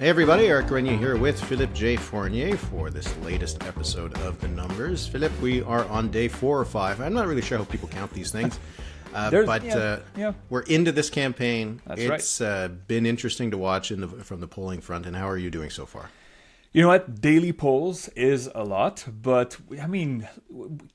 Hey everybody, Eric Grenier here with Philippe J. Fournier for this latest episode of The Numbers. Philippe, we are on day 4 or 5. I'm not really sure how people count these things, we're into this campaign. That's right. Been interesting to watch from the polling front, and how are you doing so far? You know what? Daily polls is a lot, but I mean,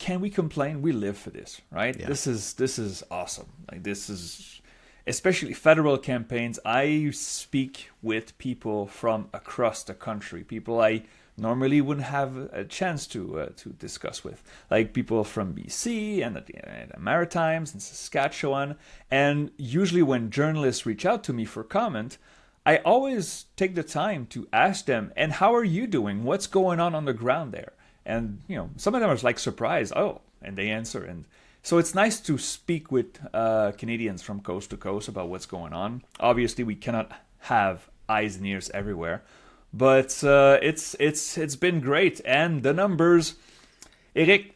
can we complain? We live for this, right? Yeah. This is awesome. Like this is... Especially federal campaigns, I speak with people from across the country, people I normally wouldn't have a chance to discuss with, like people from BC and the Maritimes and Saskatchewan. And usually when journalists reach out to me for comment, I always take the time to ask them, and how are you doing? What's going on the ground there? And, you know, some of them are like surprised, and they answer. And so it's nice to speak with Canadians from coast to coast about what's going on. Obviously, we cannot have eyes and ears everywhere, but it's been great. And the numbers, Eric,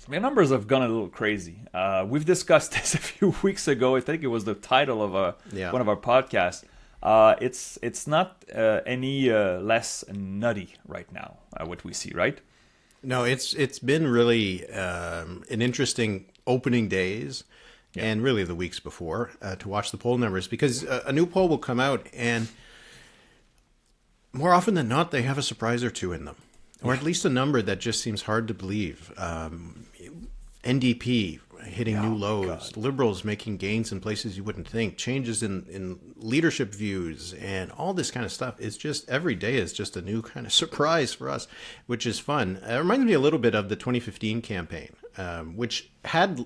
the numbers have gone a little crazy. We've discussed this a few weeks ago. I think it was the title of one of our podcasts. It's not any less nutty right now, what we see, right? No, it's been really an interesting opening days and really the weeks before to watch the poll numbers, because a new poll will come out and more often than not they have a surprise or two in them, or at least a number that just seems hard to believe. NDP hitting new lows, Liberals making gains in places you wouldn't think, changes in leadership views, and all this kind of stuff. It's just every day is just a new kind of surprise for us, which is fun. It reminds me a little bit of the 2015 campaign, which had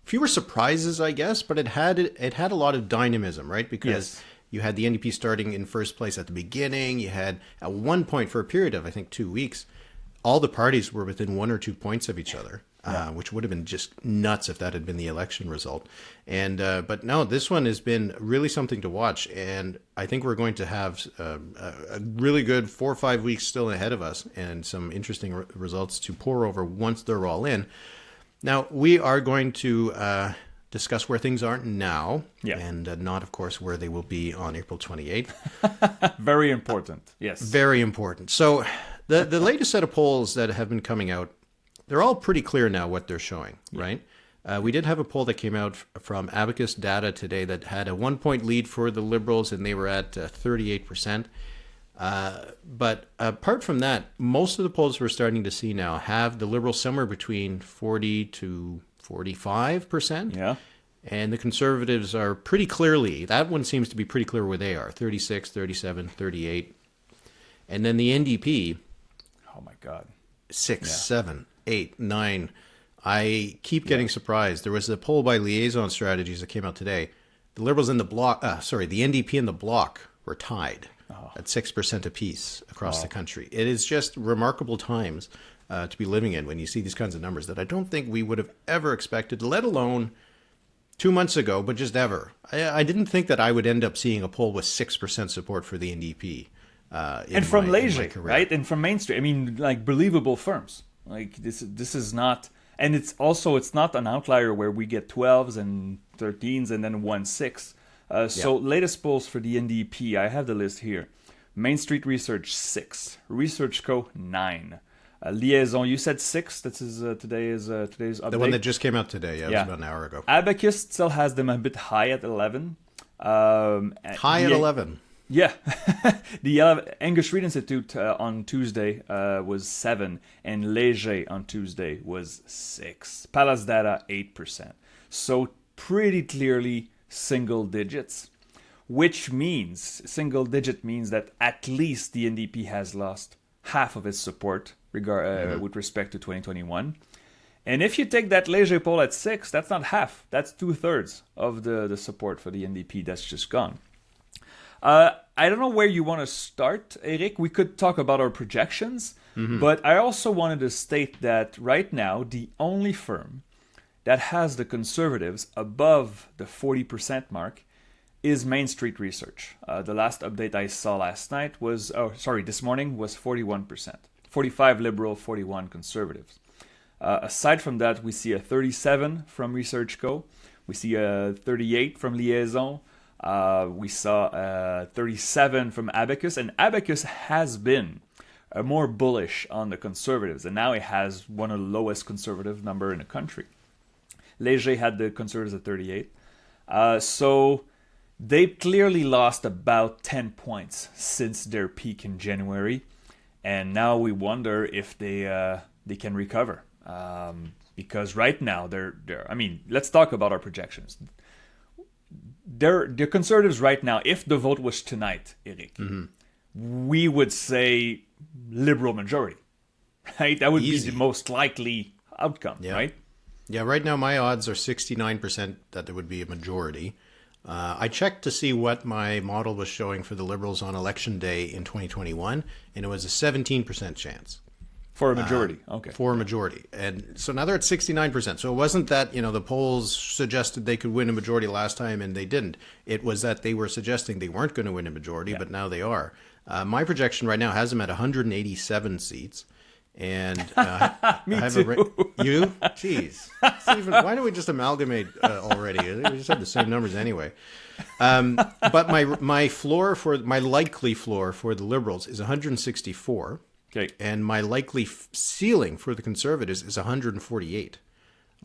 fewer surprises, I guess, but it had a lot of dynamism, right? Because you had the NDP starting in first place at the beginning. You had at one point for a period of, I think, 2 weeks, all the parties were within 1 or 2 points of each other. Which would have been just nuts if that had been the election result. And but no, this one has been really something to watch. And I think we're going to have a really good 4 or 5 weeks still ahead of us, and some interesting results to pour over once they're all in. Now, we are going to discuss where things are now, and not, of course, where they will be on April 28th. Very important, yes. Very important. So the latest set of polls that have been coming out, they're all pretty clear now what they're showing, right? We did have a poll that came out from Abacus Data today that had a 1-point lead for the Liberals, and they were at 38%. But apart from that, most of the polls we're starting to see now have the Liberals somewhere between 40 to 45%. Yeah. And the Conservatives are pretty clearly, that one seems to be pretty clear where they are, 36, 37, 38. And then the NDP, oh my God, 6, 7, 8, 9. I keep getting surprised. There was a poll by Liaison Strategies that came out today. The Liberals in the bloc, the NDP and the bloc were tied at 6% apiece across the country. It is just remarkable times to be living in when you see these kinds of numbers that I don't think we would have ever expected, let alone 2 months ago, but just ever. I didn't think that I would end up seeing a poll with 6% support for the NDP. And from Leger, right? And from Main Street. I mean, like, believable firms. Like, this is not, and it's not an outlier where we get 12s and 13s and then 1-6. So latest polls for the NDP, I have the list here. Main Street Research 6, Research Co 9, Liaison, you said 6. This is today's update. The one that just came out today. It was about an hour ago. Abacus still has them a bit high at 11. High at 11. Yeah, the Angus Reid Institute on Tuesday was 7, and Leger on Tuesday was 6. Palace Data 8%. So pretty clearly single digits, which means single digit means that at least the NDP has lost half of its support with respect to 2021. And if you take that Leger poll at 6, that's not half. That's 2/3 of the support for the NDP that's just gone. I don't know where you want to start, Eric. We could talk about our projections, but I also wanted to state that right now, the only firm that has the Conservatives above the 40% mark is Main Street Research. The last update I saw this morning was 41%. 45 Liberal, 41 Conservatives. Aside from that, we see a 37 from Research Co. We see a 38 from Liaison. We saw 37 from Abacus, and Abacus has been more bullish on the Conservatives, and now it has one of the lowest conservative number in the country. Léger had the Conservatives at 38. So they clearly lost about 10 points since their peak in January, and now we wonder if they can recover. Because right now they're I mean, let's talk about our projections. The Conservatives right now, if the vote was tonight, Eric, we would say Liberal majority, right? That would be the most likely outcome, right? Yeah, right now my odds are 69% that there would be a majority. I checked to see what my model was showing for the Liberals on election day in 2021, and it was a 17% chance. For a majority, okay. For a majority. And so now they're at 69%. So it wasn't that, the polls suggested they could win a majority last time and they didn't. It was that they were suggesting they weren't going to win a majority, but now they are. My projection right now has them at 187 seats. And Me I have too. You? Jeez. Stephen, why don't we just amalgamate already? We just have the same numbers anyway. But my likely floor for the Liberals is 164. Okay. And my likely ceiling for the Conservatives is 148.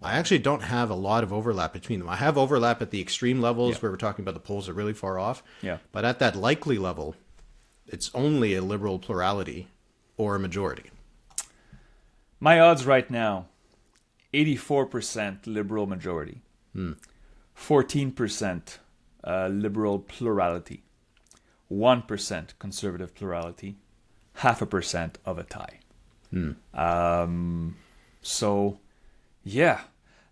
Wow. I actually don't have a lot of overlap between them. I have overlap at the extreme levels where we're talking about the polls are really far off. Yeah. But at that likely level, it's only a Liberal plurality or a majority. My odds right now, 84% Liberal majority, 14% Liberal plurality, 1% Conservative plurality, 0.5% of a tie. So, yeah.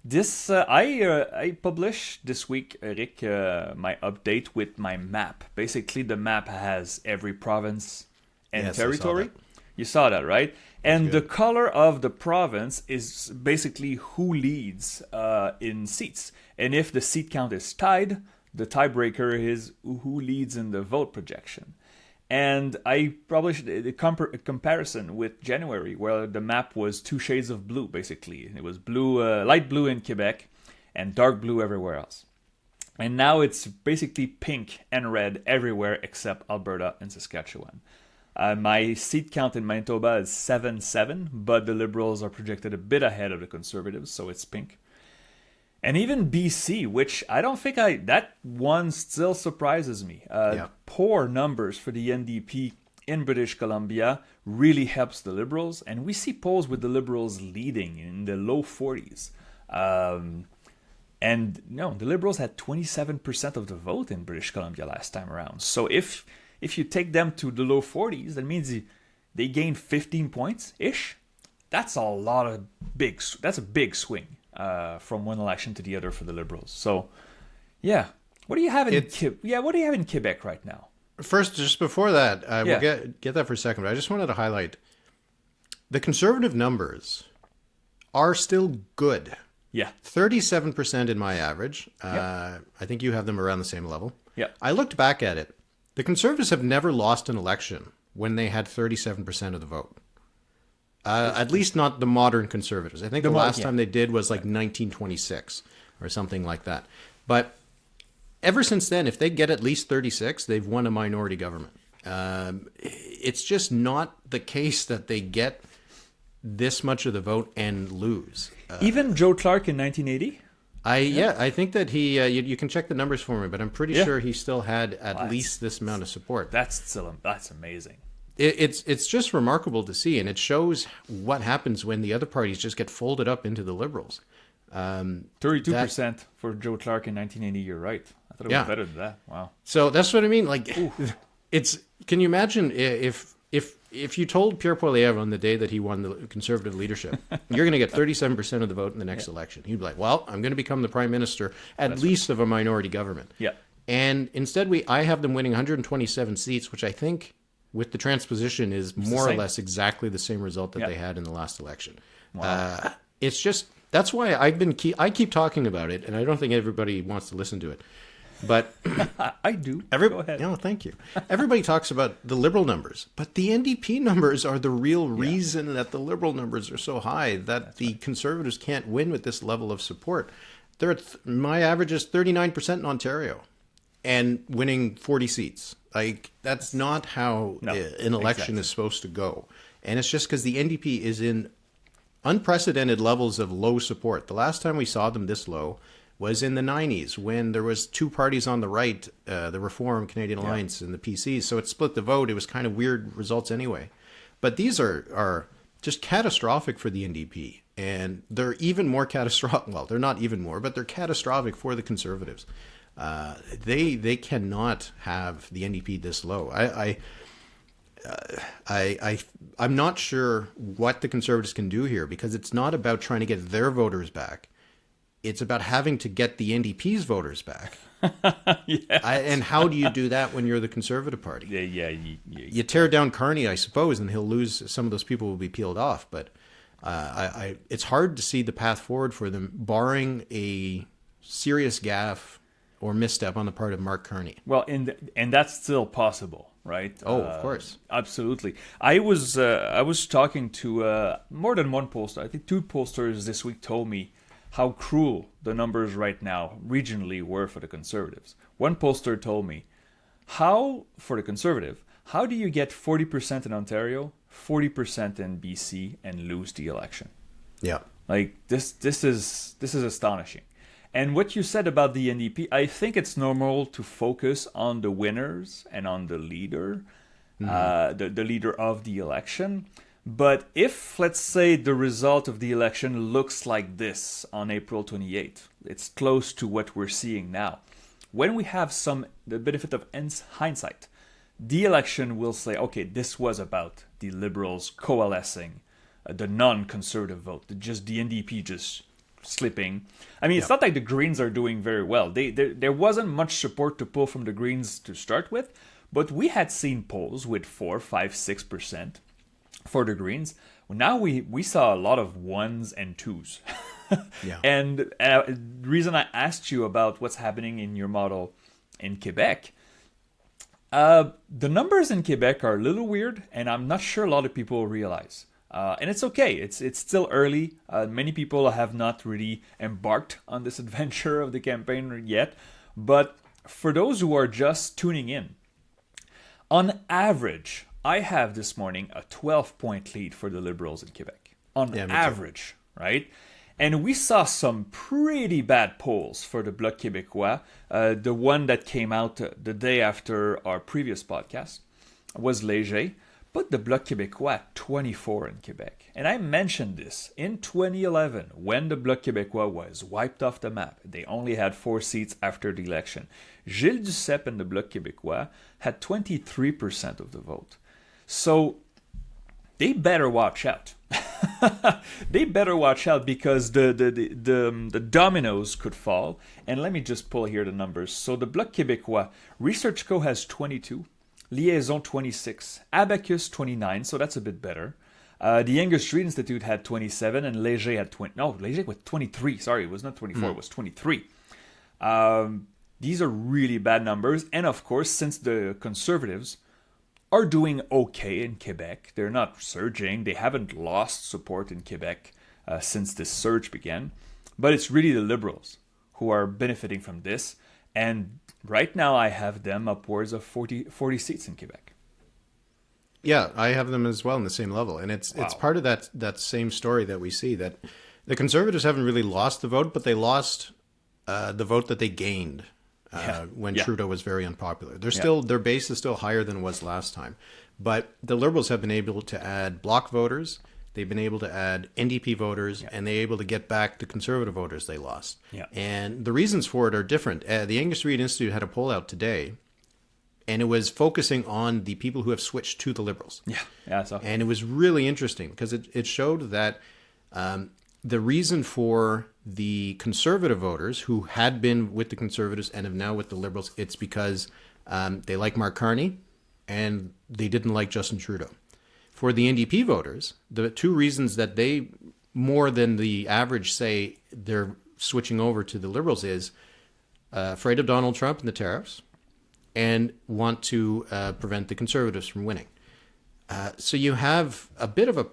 This I published this week, Eric, my update with my map. Basically, the map has every province and territory. You saw that, right? And the color of the province is basically who leads in seats. And if the seat count is tied, the tiebreaker is who leads in the vote projection. And I published a comparison with January, where the map was 2 shades of blue, basically. It was blue, light blue in Quebec, and dark blue everywhere else. And now it's basically pink and red everywhere except Alberta and Saskatchewan. My seat count in Manitoba is 7-7, but the Liberals are projected a bit ahead of the Conservatives, so it's pink. And even BC, which I don't think that one still surprises me. Poor numbers for the NDP in British Columbia really helps the Liberals. And we see polls with the Liberals leading in the low 40s. And the Liberals had 27% of the vote in British Columbia last time around. So if you take them to the low 40s, that means they gain 15 points-ish. That's a big swing. From one election to the other for the Liberals. So, what do you have in Quebec right now? First, just before that, we'll get that for a second. But I just wanted to highlight the Conservative numbers are still good. Yeah, 37% in my average. I think you have them around the same level. Yeah, I looked back at it. The Conservatives have never lost an election when they had 37% of the vote. At least not the modern Conservatives. I think the last time they did was like 1926 or something like that. But ever since then, if they get at least 36, they've won a minority government. It's just not the case that they get this much of the vote and lose. Even Joe Clark in 1980? I think that he. You can check the numbers for me, but I'm pretty sure he still had at least this amount of support. That's amazing. It's just remarkable to see, and it shows what happens when the other parties just get folded up into the Liberals. 32% for Joe Clark in 1980. You're right. I thought it was better than that. Wow. So that's what I mean. Like, Can you imagine if you told Pierre Poilievre on the day that he won the Conservative leadership, you're going to get 37% of the vote in the next election? He'd be like, "Well, I'm going to become the prime minister at least of a minority government." Yeah. And instead, I have them winning 127 seats, which I think, with the transposition, is more or less exactly the same result that they had in the last election. Wow. It's just, that's why I keep talking about it, and I don't think everybody wants to listen to it. But I do. Go ahead. No, thank you. Everybody talks about the Liberal numbers, but the NDP numbers are the real reason that the Liberal numbers are so high, that the Conservatives can't win with this level of support. My average is 39% in Ontario. and winning 40 seats. Like, that's not how an election is supposed to go. And it's just because the NDP is in unprecedented levels of low support. The last time we saw them this low was in the 90s, when there was two parties on the right, the Reform, Canadian Alliance, and the PCs. So it split the vote. It was kind of weird results anyway. But these are just catastrophic for the NDP. And they're even more catastrophic. Well, they're not even more, but they're catastrophic for the Conservatives. They cannot have the NDP this low. I'm not sure what the Conservatives can do here, because it's not about trying to get their voters back. It's about having to get the NDP's voters back. And how do you do that when you're the Conservative Party? You tear down Carney, I suppose, and he'll lose. Some of those people will be peeled off. But it's hard to see the path forward for them, barring a serious gaffe or misstep on the part of Mark Carney. Well, and that's still possible, right? Oh, of course. Absolutely. I was talking to more than one pollster. I think two pollsters this week told me how cruel the numbers right now regionally were for the Conservatives. One pollster told me, for the Conservative, how do you get 40% in Ontario, 40% in BC, and lose the election? Yeah. Like, this is astonishing. And what you said about the NDP, I think it's normal to focus on the winners and on the leader, the leader of the election. But if, let's say, the result of the election looks like this on April 28th, it's close to what we're seeing now. When we have the benefit of hindsight, the election will say, okay, this was about the Liberals coalescing, the non-conservative vote, just the NDP just slipping. I mean, it's not like the Greens are doing very well. There wasn't much support to pull from the Greens to start with, but we had seen polls with 4, 5, 6% for the Greens. Now we saw a lot of 1s and 2s. And the reason I asked you about what's happening in your model in Quebec, the numbers in Quebec are a little weird, and I'm not sure a lot of people realize. And it's okay. It's still early. Many people have not really embarked on this adventure of the campaign yet. But for those who are just tuning in, on average, I have this morning a 12-point lead for the Liberals in Quebec. On average, right? And we saw some pretty bad polls for the Bloc Québécois. The one that came out the day after our previous podcast was Léger. But the Bloc Québécois at 24 in Quebec. And I mentioned this in 2011 when the Bloc Québécois was wiped off the map. They only had 4 seats after the election. Gilles Duceppe and the Bloc Québécois had 23% of the vote. So they better watch out. They better watch out, because the dominoes could fall. And let me just pull here the numbers. So the Bloc Québécois, Research Co has 22. Liaison 26, Abacus 29, so that's a bit better. The Angus Street Institute had 27, and Léger had 20. No, Léger with 23. Sorry, it was not 24, it was 23. These are really bad numbers. And of course, since the Conservatives are doing okay in Quebec, they're not surging. They haven't lost support in Quebec since this surge began. But it's really the Liberals who are benefiting from this. And right now, I have them upwards of 40 seats in Quebec. Yeah, I have them as well in the same level. And it's part of that same story that we see, that the Conservatives haven't really lost the vote, but they lost the vote that they gained when Trudeau was very unpopular. Their base is still higher than it was last time. But the Liberals have been able to add Bloc voters. They've been able to add NDP voters, and they're able to get back the Conservative voters they lost. Yeah. And the reasons for it are different. The Angus Reid Institute had a poll out today, and it was focusing on the people who have switched to the Liberals. And it was really interesting, because it showed that the reason for the Conservative voters who had been with the Conservatives and have now with the Liberals, it's because they like Mark Carney and they didn't like Justin Trudeau. For the NDP voters, the two reasons that they, more than the average, say they're switching over to the Liberals is afraid of Donald Trump and the tariffs, and want to prevent the Conservatives from winning. So you have a bit of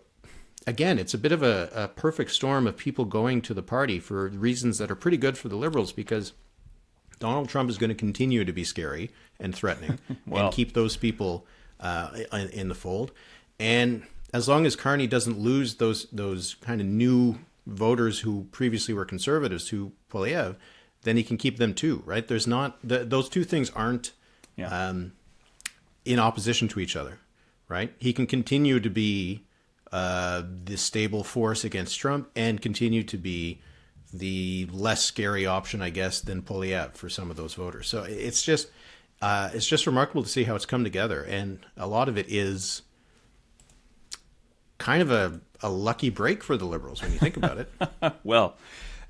it's a bit of a perfect storm of people going to the party for reasons that are pretty good for the Liberals, because Donald Trump is going to continue to be scary and threatening and keep those people in the fold. And as long as Carney doesn't lose those kind of new voters who previously were conservatives to Poilievre, then he can keep them too, right? There's not those two things aren't in opposition to each other, right? He can continue to be the stable force against Trump and continue to be the less scary option, I guess, than Poilievre for some of those voters. So it's just remarkable to see how it's come together, and a lot of it is kind of a lucky break for the Liberals when you think about it. Well,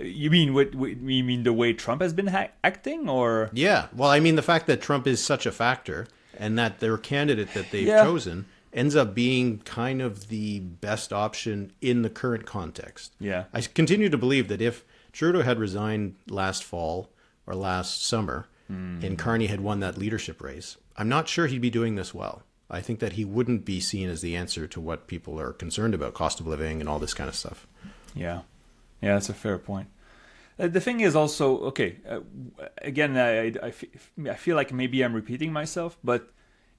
you mean you mean the way Trump has been acting, or? Yeah, well, I mean the fact that Trump is such a factor, and that their candidate that they've chosen ends up being kind of the best option in the current context. Yeah. I continue to believe that if Trudeau had resigned last fall or last summer and Carney had won that leadership race, I'm not sure he'd be doing this well. I think that he wouldn't be seen as the answer to what people are concerned about, cost of living and all this kind of stuff. Yeah. Yeah, that's a fair point. The thing is also, okay, again, I feel like maybe I'm repeating myself, but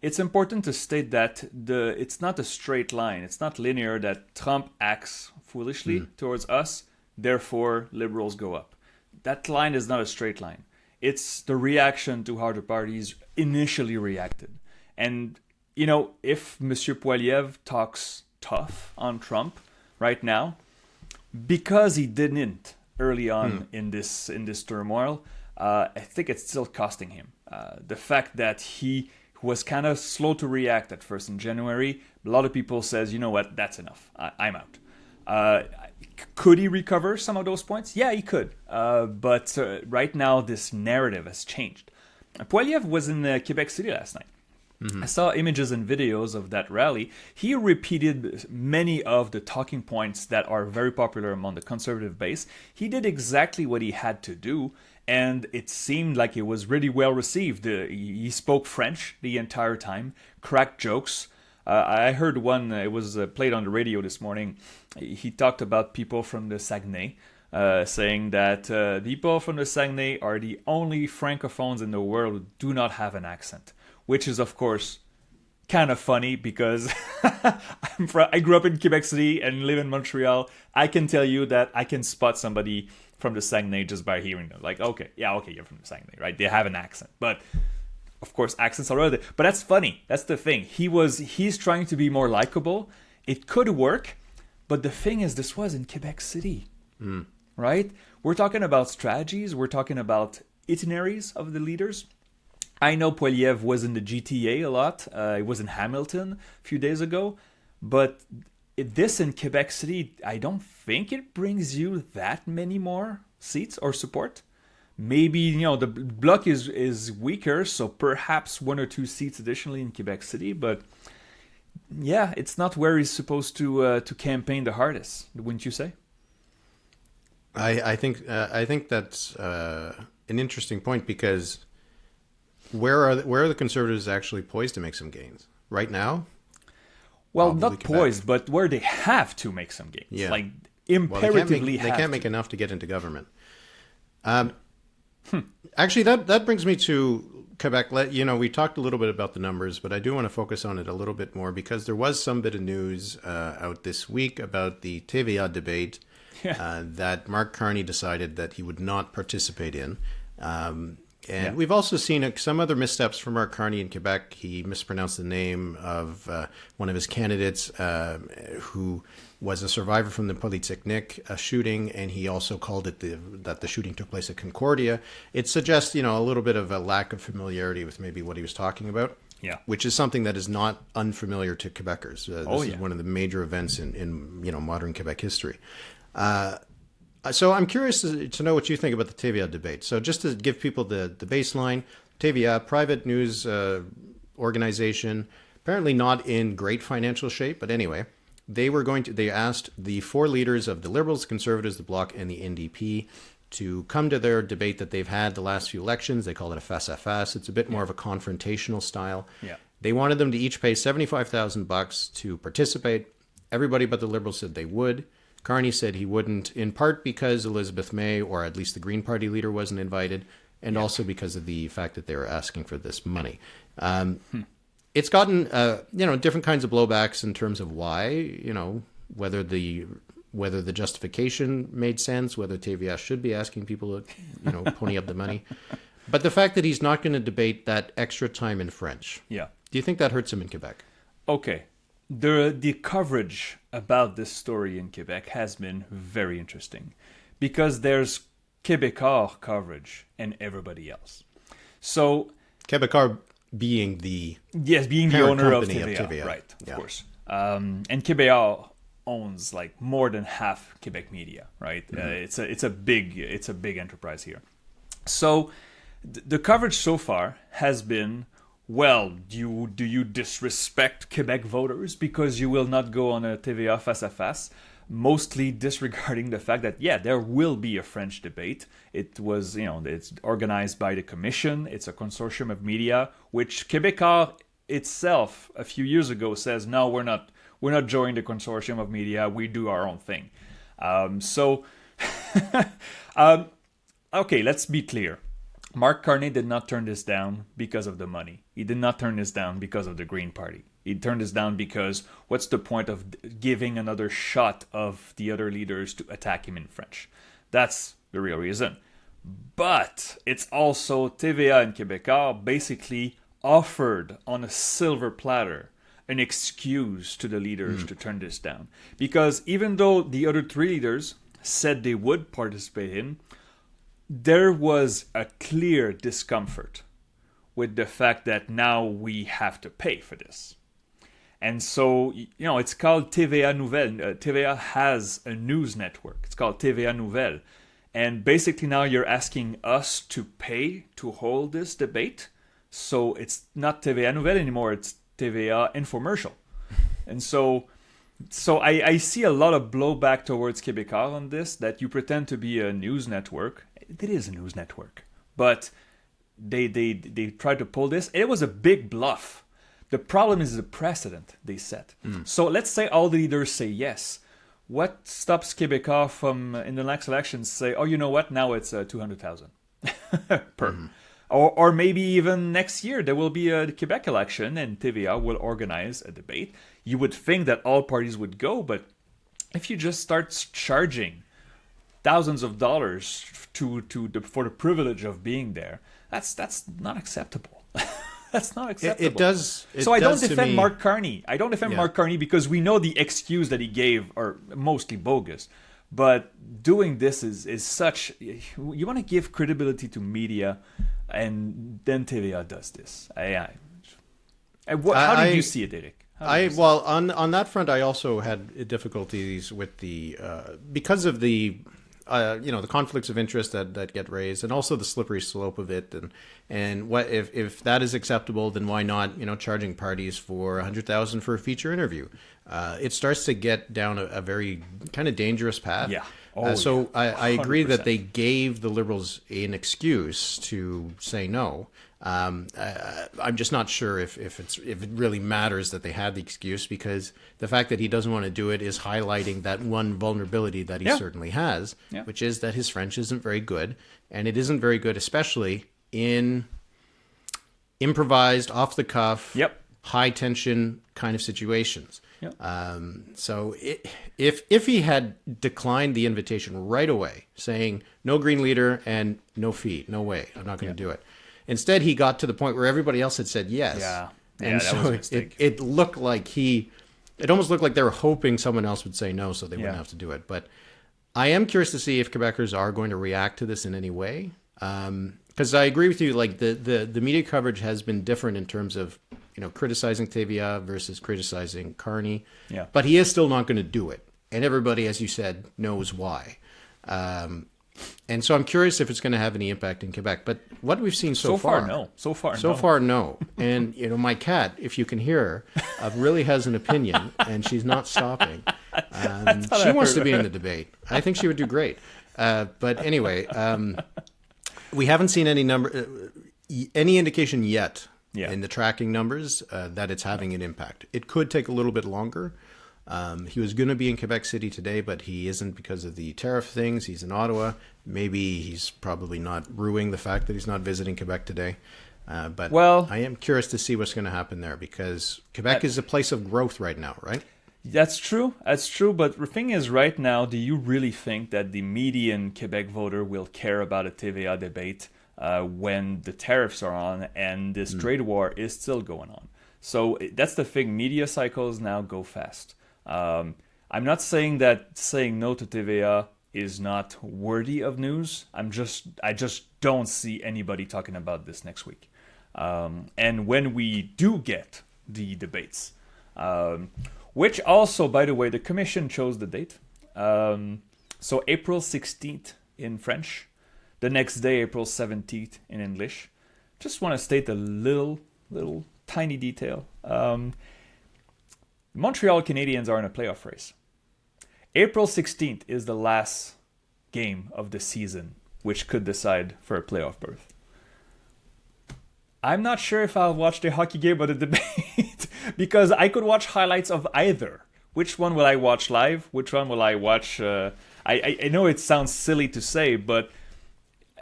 it's important to state that it's not a straight line. It's not linear that Trump acts foolishly towards us, therefore Liberals go up. That line is not a straight line. It's the reaction to how the parties initially reacted. And, you know, if Monsieur Poilievre talks tough on Trump right now, because he didn't early on in this turmoil, I think it's still costing him. The fact that he was kind of slow to react at first in January. A lot of people says, you know what, that's enough. I'm out. Could he recover some of those points? Yeah, he could. But right now, this narrative has changed. Poilievre was in Quebec City last night. I saw images and videos of that rally. He repeated many of the talking points that are very popular among the conservative base. He did exactly what he had to do, and it seemed like it was really well received. He spoke French the entire time, cracked jokes. I heard one, it was played on the radio this morning. He talked about people from the Saguenay, saying that people from the Saguenay are the only francophones in the world who do not have an accent. Which is, of course, kind of funny because I grew up in Quebec City and live in Montreal. I can tell you that I can spot somebody from the Saguenay just by hearing them. Like, okay, you're from the Saguenay, right? They have an accent. But, of course, accents are relative. But that's funny. That's the thing. He's trying to be more likable. It could work. But the thing is, this was in Quebec City, right? We're talking about strategies. We're talking about itineraries of the leaders. I know Poilievre was in the GTA a lot. He was in Hamilton a few days ago. But this in Quebec City, I don't think it brings you that many more seats or support. Maybe, the bloc is weaker, so perhaps 1 or 2 seats additionally in Quebec City. But yeah, it's not where he's supposed to campaign the hardest, wouldn't you say? I think that's an interesting point because where are the Conservatives actually poised to make some gains right now? Well, not poised, but where they have to make some gains. Yeah. Like imperatively, they can't make enough to get into government. Actually, that brings me to Quebec. We talked a little bit about the numbers, but I do want to focus on it a little bit more because there was some bit of news out this week about the TVA debate that Mark Carney decided that he would not participate in. And we've also seen some other missteps from Mark Carney in Quebec. He mispronounced the name of one of his candidates who was a survivor from the Polytechnique shooting, and he also called it that the shooting took place at Concordia. It suggests, a little bit of a lack of familiarity with maybe what he was talking about, which is something that is not unfamiliar to Quebecers. This is one of the major events in modern Quebec history. So I'm curious to know what you think about the TVA debate. So just to give people the baseline, TVA, private news organization, apparently not in great financial shape, but anyway, they asked the 4 leaders of the Liberals, Conservatives, the Bloc, and the NDP to come to their debate that they've had the last few elections. They call it a face-à-face. It's a bit more of a confrontational style. Yeah. They wanted them to each pay $75,000 to participate. Everybody but the Liberals said they would. Carney said he wouldn't, in part because Elizabeth May, or at least the Green Party leader, wasn't invited. and also because of the fact that they were asking for this money. It's gotten, different kinds of blowbacks in terms of why, whether the justification made sense, whether TVA should be asking people to, pony up the money. But the fact that he's not going to debate that extra time in French. Yeah. Do you think that hurts him in Quebec? Okay. The coverage about this story in Quebec has been very interesting because there's Québécois coverage and everybody else. So Québécois being the owner of company TVA, right? Of course. And Québécois owns like more than half Quebec media, right? It's a big enterprise here. So the coverage so far has been, well, do you disrespect Quebec voters because you will not go on a TVA face-à-face? Mostly disregarding the fact that, there will be a French debate. It was, it's organized by the Commission. It's a consortium of media, which Québécois itself a few years ago says, no, we're not joining the consortium of media. We do our own thing. Okay, let's be clear. Mark Carney did not turn this down because of the money. He did not turn this down because of the Green Party. He turned this down because what's the point of giving another shot of the other leaders to attack him in French? That's the real reason. But it's also TVA and Québécois basically offered on a silver platter an excuse to the leaders to turn this down. Because even though the other three leaders said they would participate in, there was a clear discomfort with the fact that now we have to pay for this. And so, it's called TVA Nouvelle. TVA has a news network. It's called TVA Nouvelle. And basically now you're asking us to pay to hold this debate. So it's not TVA Nouvelle anymore. It's TVA Infomercial. And so I see a lot of blowback towards Québécois on this, that you pretend to be a news network. It is a news network. But they tried to pull this. It was a big bluff. The problem is the precedent they set. So let's say all the leaders say yes. What stops Québécois from, in the next election, say, oh, you know what, now it's 200,000 per. Or maybe even next year there will be a Quebec election and TVA will organize a debate. You would think that all parties would go, but if you just start charging thousands of dollars for the privilege of being there, that's not acceptable. That's not acceptable. It does. So I don't defend Mark Carney. I don't defend Mark Carney because we know the excuse that he gave are mostly bogus. But doing this is such... You want to give credibility to media, and then TVA does this. How did you see it, Eric? On that front, I also had difficulties with because of the conflicts of interest that get raised, and also the slippery slope of it, and what if that is acceptable, then why not charging parties for 100,000 for a feature interview? It starts to get down a very kind of dangerous path. Yeah. I agree that they gave the Liberals an excuse to say no. I'm just not sure if it really matters that they had the excuse, because the fact that he doesn't want to do it is highlighting that one vulnerability that he certainly has, which is that his French isn't very good, and it isn't very good, especially in improvised, off the cuff, high tension kind of situations. So if he had declined the invitation right away, saying no green leader and no fee, no way, I'm not going to do it. Instead, he got to the point where everybody else had said yes. And that was a mistake. It looked like it almost looked like they were hoping someone else would say no so they wouldn't have to do it. But I am curious to see if Quebecers are going to react to this in any way. Because I agree with you, like the media coverage has been different in terms of criticizing TVA versus criticizing Carney. But he is still not going to do it. And everybody, as you said, knows why. And so I'm curious if it's going to have any impact in Quebec. But what we've seen so far, no. So far, no. And, my cat, if you can hear her, really has an opinion, and she's not stopping. She wants to be in the debate. I think she would do great. But anyway, we haven't seen any indication yet in the tracking numbers that it's having an impact. It could take a little bit longer. He was going to be in Quebec City today, but he isn't because of the tariff things. He's in Ottawa. Maybe he's probably not ruining the fact that he's not visiting Quebec today. But I am curious to see what's going to happen there, because Quebec is a place of growth right now, right? That's true. That's true. But the thing is, right now, do you really think that the median Quebec voter will care about a TVA debate when the tariffs are on and this trade war is still going on? So that's the thing. Media cycles now go fast. I'm not saying that saying no to TVA is not worthy of news. I just don't see anybody talking about this next week. And when we do get the debates, which also, by the way, the commission chose the date. So April 16th in French, the next day, April 17th in English. Just want to state a little tiny detail. Montreal Canadiens are in a playoff race. April 16th is the last game of the season, which could decide for a playoff berth. I'm not sure if I'll watch the hockey game or the debate because I could watch highlights of either. Which one will I watch live? Which one will I watch? I know it sounds silly to say, but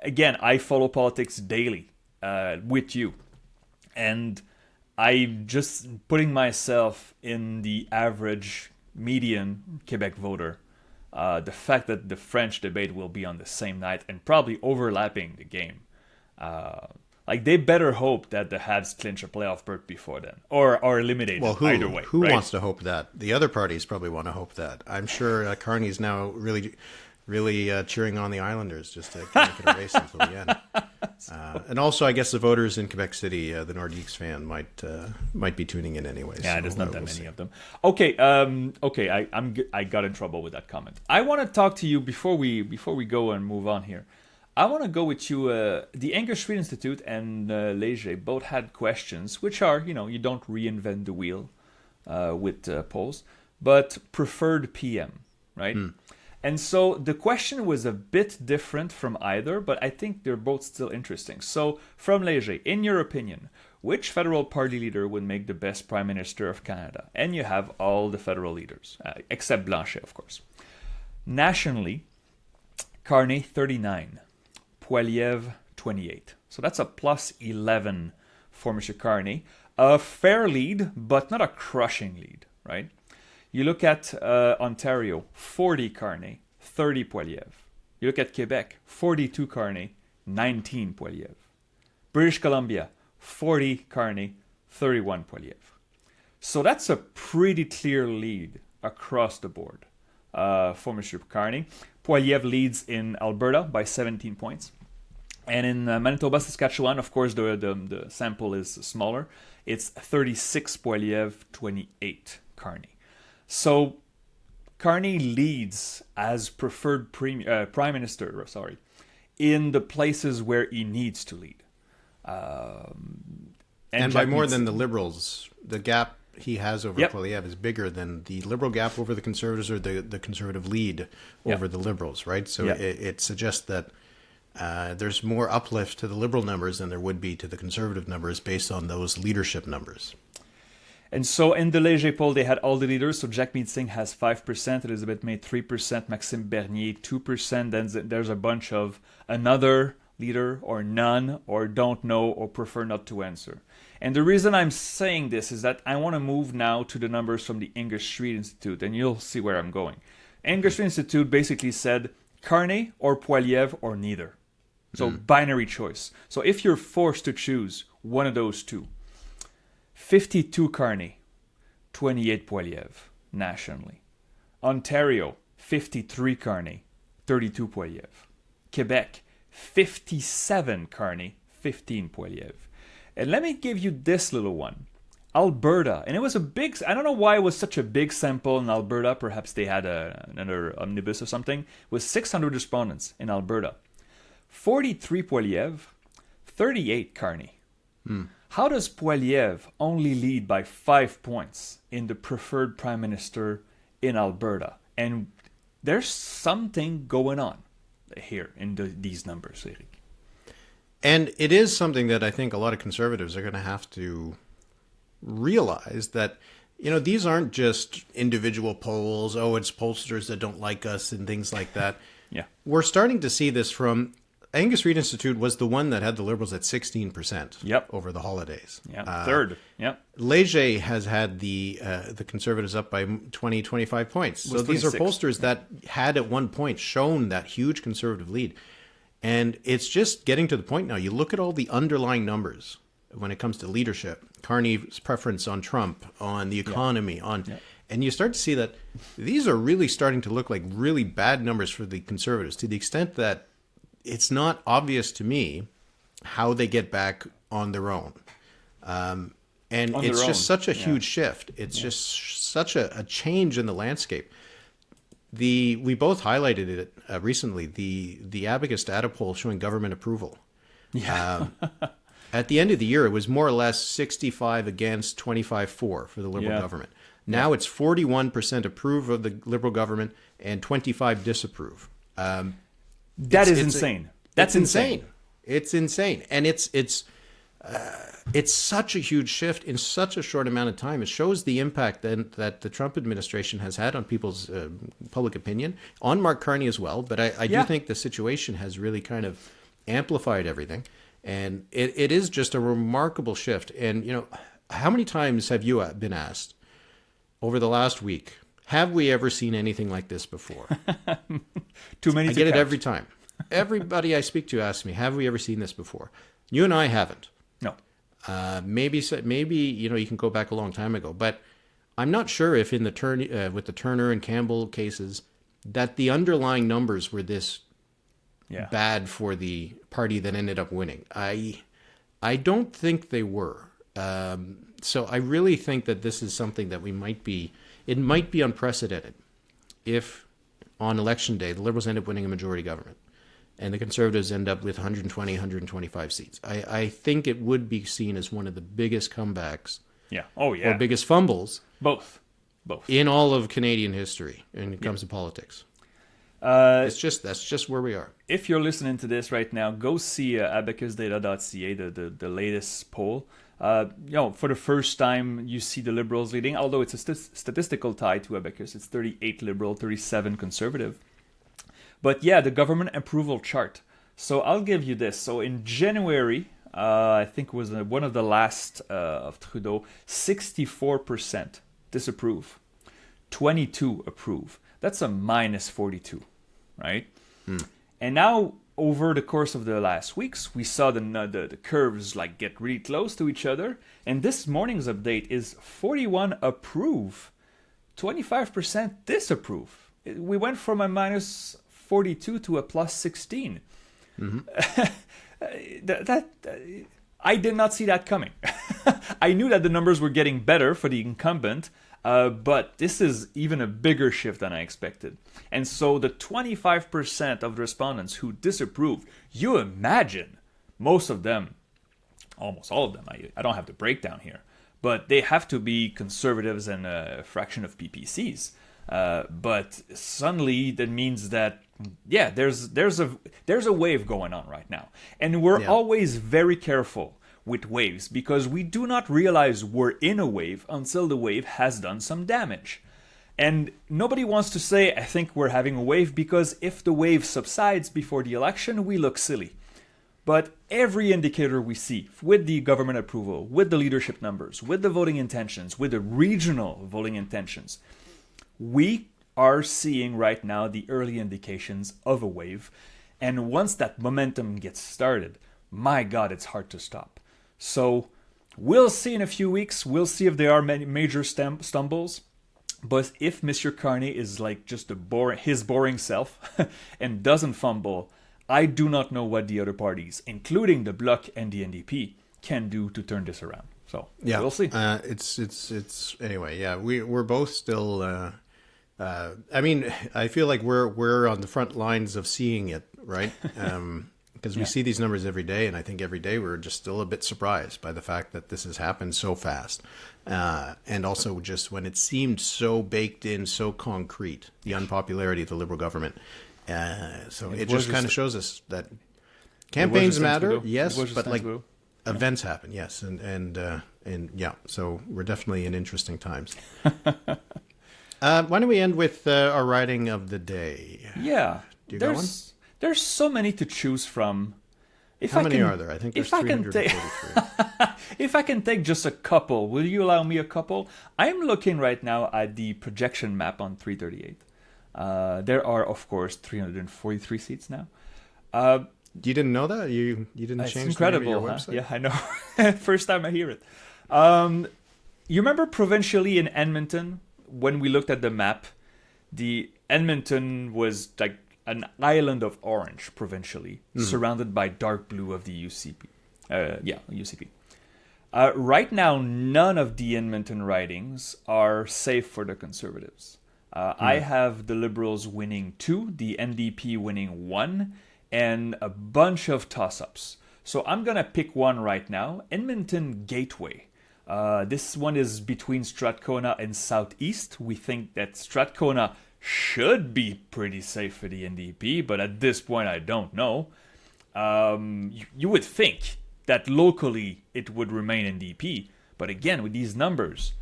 again, I follow politics daily with you. And I'm just putting myself in the average median Quebec voter. The fact that the French debate will be on the same night and probably overlapping the game. Like, they better hope that the Habs clinch a playoff berth before then, or are eliminated. Well, either way. Who right? wants to hope that? The other parties probably want to hope that. I'm sure Carney's now really cheering on the Islanders just to keep it a race until the end. And also, I guess the voters in Quebec City, the Nordiques fan, might be tuning in anyway. Yeah, so there's not that we'll many see. of them. Okay, I got in trouble with that comment. I want to talk to you before we go and move on here. I want to go with you. The English Street Institute and Léger both had questions, which are, you don't reinvent the wheel with polls, but preferred PM, right? And so the question was a bit different from either, but I think they're both still interesting. So from Léger, in your opinion, which federal party leader would make the best Prime Minister of Canada? And you have all the federal leaders, except Blanchet, of course. Nationally, Carney, 39. Poilievre, 28. So that's a plus 11 for Mr. Carney. A fair lead, but not a crushing lead, right? You look at Ontario, 40 Carney, 30 Poilievre. You look at Quebec, 42 Carney, 19 Poilievre. British Columbia, 40 Carney, 31 Poilievre. So that's a pretty clear lead across the board for Mr. Carney. Poilievre leads in Alberta by 17 points. And in Manitoba, Saskatchewan, of course, the sample is smaller. It's 36 Poilievre, 28 Carney. So Carney leads as preferred prime minister, in the places where he needs to lead. And by more than the Liberals, the gap he has over Poilievre is bigger than the Liberal gap over the Conservatives or the Conservative lead over the Liberals, right? So it suggests that there's more uplift to the Liberal numbers than there would be to the Conservative numbers based on those leadership numbers. And so in the Léger poll, they had all the leaders. So Jagmeet Singh has 5%, Elizabeth May 3%, Maxime Bernier 2%. Then there's a bunch of another leader or none or don't know or prefer not to answer. And the reason I'm saying this is that I want to move now to the numbers from the English Street Institute, and you'll see where I'm going. English Street Institute basically said Carney or Poilievre or neither. So binary choice. So if you're forced to choose one of those two, 52 Carney, 28 Poilievre nationally. Ontario, 53 Carney, 32 Poilievre. Quebec, 57 Carney, 15 Poilievre. And let me give you this little one. Alberta, and it was a big, I don't know why it was such a big sample in Alberta. Perhaps they had another omnibus or something. It was 600 respondents in Alberta. 43 Poilievre, 38 Carney. How does Poilievre only lead by 5 points in the preferred prime minister in Alberta? And there's something going on here in these numbers, Eric. And it is something that I think a lot of Conservatives are going to have to realize, that these aren't just individual polls. Oh, it's pollsters that don't like us and things like that. Yeah. We're starting to see this from Angus Reid Institute was the one that had the Liberals at 16% over the holidays. Yeah, third. Yeah. Léger has had the Conservatives up by 20, 25 points. So these are pollsters that had at one point shown that huge Conservative lead. And it's just getting to the point now. You look at all the underlying numbers when it comes to leadership, Carney's preference on Trump, on the economy, and you start to see that these are really starting to look like really bad numbers for the Conservatives, to the extent that it's not obvious to me how they get back on their own. And it's just such a huge shift. It's just such a change in the landscape. We both highlighted it recently, the Abacus data poll showing government approval. Yeah. At the end of the year, it was more or less 65 against 25 for the Liberal government. Now it's 41% approve of the Liberal government and 25 disapprove. That is insane. That's insane. It's insane. And it's such a huge shift in such a short amount of time. It shows the impact that the Trump administration has had on people's public opinion, on Mark Carney as well. But I do think the situation has really kind of amplified everything. And it is just a remarkable shift. And, how many times have you been asked over the last week, have we ever seen anything like this before? Too many. I get it every time. Everybody I speak to asks me, have we ever seen this before? You and I haven't. No. Maybe you can go back a long time ago, but I'm not sure if in the with the Turner and Campbell cases that the underlying numbers were this bad for the party that ended up winning. I don't think they were. So I really think that this is something that it might be unprecedented if on election day the Liberals end up winning a majority government and the Conservatives end up with 120, 125 seats. I think it would be seen as one of the biggest comebacks. Yeah. Oh, yeah. Or biggest fumbles. Both. In all of Canadian history when it comes to politics. That's just where we are. If you're listening to this right now, go see abacusdata.ca, the latest poll. For the first time, you see the Liberals leading, although it's a statistical tie to Abacus. It's 38 Liberal, 37 Conservative. But the government approval chart. So I'll give you this. So in January, I think was one of the last of Trudeau, 64% disapprove, 22 approve. That's a minus 42, right? And now, over the course of the last weeks, we saw the curves get really close to each other. And this morning's update is 41 approve, 25% disapprove. We went from a minus 42 to a plus 16. I did not see that coming. I knew that the numbers were getting better for the incumbent, but this is even a bigger shift than I expected. And so the 25% of the respondents who disapproved, you imagine most of them, almost all of them, I don't have the breakdown here, but they have to be conservatives and a fraction of PPCs. But suddenly that means that, there's a wave going on right now. And we're always very careful with waves because we do not realize we're in a wave until the wave has done some damage. And nobody wants to say, I think we're having a wave, because if the wave subsides before the election, we look silly. But every indicator we see with the government approval, with the leadership numbers, with the voting intentions, with the regional voting intentions, we are seeing right now the early indications of a wave. And once that momentum gets started, my God, it's hard to stop. So we'll see in a few weeks. We'll see if there are many major stumbles. But if Mr. Carney is just his boring self and doesn't fumble, I do not know what the other parties, including the Bloc and the NDP, can do to turn this around. So we'll see. It's anyway. Yeah, we're both still. I feel like we're on the front lines of seeing it, right? Because we see these numbers every day, and I think every day we're just still a bit surprised by the fact that this has happened so fast. And also just when it seemed so baked in, so concrete, the unpopularity of the Liberal government. So it just kind of shows us that campaigns matter, yes, but Events happen, yes, and yeah. So we're definitely in interesting times. Why don't we end with our writing of the day? Yeah, Do you got one? There's so many to choose from. How many are there? I think there's 343. If I can take just a couple, will you allow me a couple? I'm looking right now at the projection map on 338. There are, of course, 343 seats now. You didn't know that? You didn't It's change incredible, the name of your huh? website? Yeah, I know. First time I hear it. You remember provincially in Edmonton, when we looked at the map, the Edmonton was like an island of orange provincially, surrounded by dark blue of the UCP. UCP. Right now, none of the Edmonton ridings are safe for the Conservatives. I have the Liberals winning 2, the NDP winning 1, and a bunch of toss-ups. So I'm going to pick one right now, Edmonton Gateway. This one is between Strathcona and Southeast. We think that Strathcona should be pretty safe for the NDP, but at this point I don't know. You would think that locally it would remain NDP, but again, with these numbers.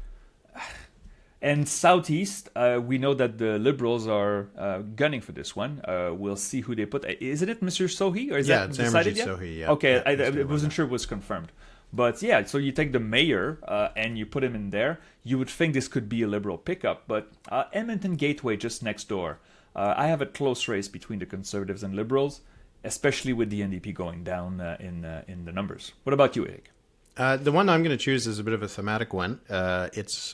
And Southeast, we know that the Liberals are gunning for this one. We'll see who they put. Isn't it Mr. Sohi? Or is that it's decided yet? Sohi, yeah. Okay, Yeah, I wasn't sure it was confirmed. But yeah, so you take the mayor and you put him in there. You would think this could be a Liberal pickup, but Edmonton Gateway just next door. I have a close race between the Conservatives and Liberals, especially with the NDP going down in the numbers. What about you, Eric? The one I'm going to choose is a bit of a thematic one.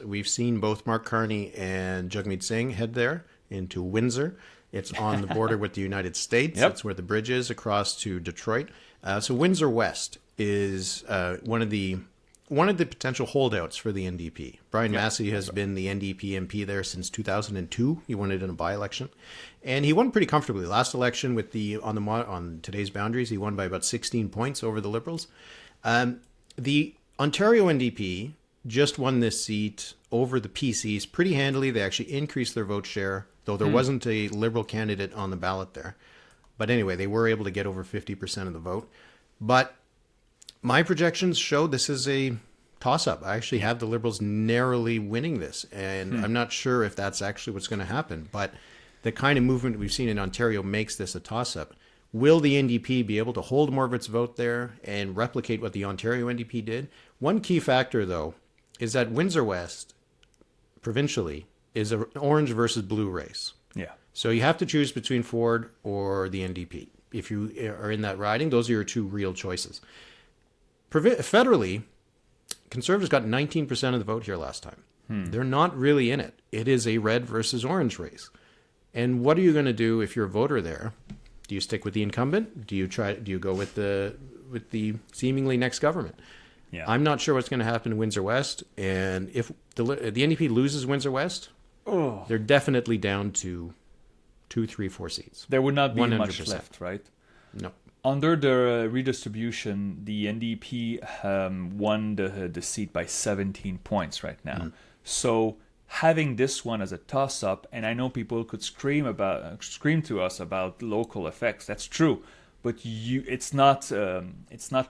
We've seen both Mark Carney and Jagmeet Singh head there into Windsor. It's on the border with the United States. Yep. It's where the bridge is across to Detroit. So Windsor West is one of the potential holdouts for the NDP. Brian Massey has been the NDP MP there since 2002. He won it in a by-election, and he won pretty comfortably. Last election with on today's boundaries, he won by about 16 points over the Liberals. The Ontario NDP just won this seat over the PCs pretty handily. They actually increased their vote share, though there wasn't a Liberal candidate on the ballot there. But anyway, they were able to get over 50% of the vote. But my projections show this is a toss-up. I actually have the Liberals narrowly winning this, and I'm not sure if that's actually what's going to happen. But the kind of movement we've seen in Ontario makes this a toss-up. Will the NDP be able to hold more of its vote there and replicate what the Ontario NDP did? One key factor, though, is that Windsor West, provincially, is an orange versus blue race. Yeah. So you have to choose between Ford or the NDP. If you are in that riding, those are your two real choices. Federally, Conservatives got 19% of the vote here last time. They're not really in it. It is a red versus orange race. And what are you going to do if you're a voter there? Do you stick with the incumbent? Do you go with the seemingly next government? Yeah. I'm not sure what's going to happen in Windsor West. And if the NDP loses Windsor West, they're definitely down to 2, 3, 4 seats. There would not be 100%. much left, right? No. Under the redistribution, the NDP won the seat by 17 points right now. So having this one as a toss-up, and I know people could scream to us about local effects. That's true, but it's not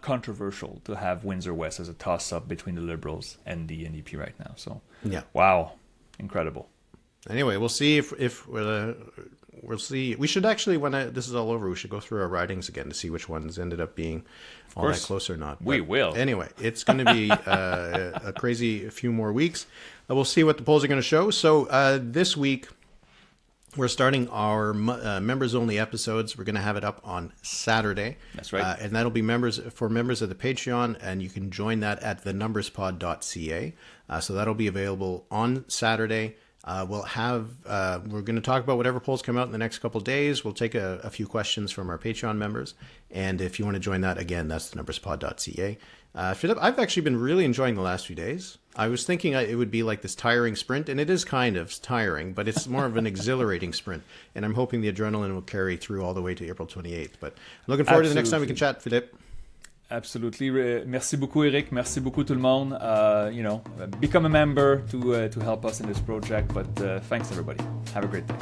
controversial to have Windsor West as a toss-up between the Liberals and the NDP right now. So Yeah. wow, incredible. Anyway, we'll see if we'll see. We should actually, when this is all over, we should go through our ridings again to see which ones ended up being all that close or not. We will. Anyway, it's going to be a crazy few more weeks. We'll see what the polls are going to show. So this week, we're starting our members-only episodes. We're going to have it up on Saturday. That's right. And that'll be members of the Patreon, and you can join that at thenumberspod.ca. So that'll be available on Saturday. We're going to talk about whatever polls come out in the next couple of days. We'll take a few questions from our Patreon members. And if you want to join that, again, that's thenumberspod.ca. Philippe, I've actually been really enjoying the last few days. I was thinking it would be like this tiring sprint, and it is kind of tiring, but it's more of an exhilarating sprint. And I'm hoping the adrenaline will carry through all the way to April 28th. But I'm looking forward to the next time we can chat, Philippe. Absolutely. Merci beaucoup, Eric. Merci beaucoup, tout le monde. Become a member to help us in this project. But thanks, everybody. Have a great day.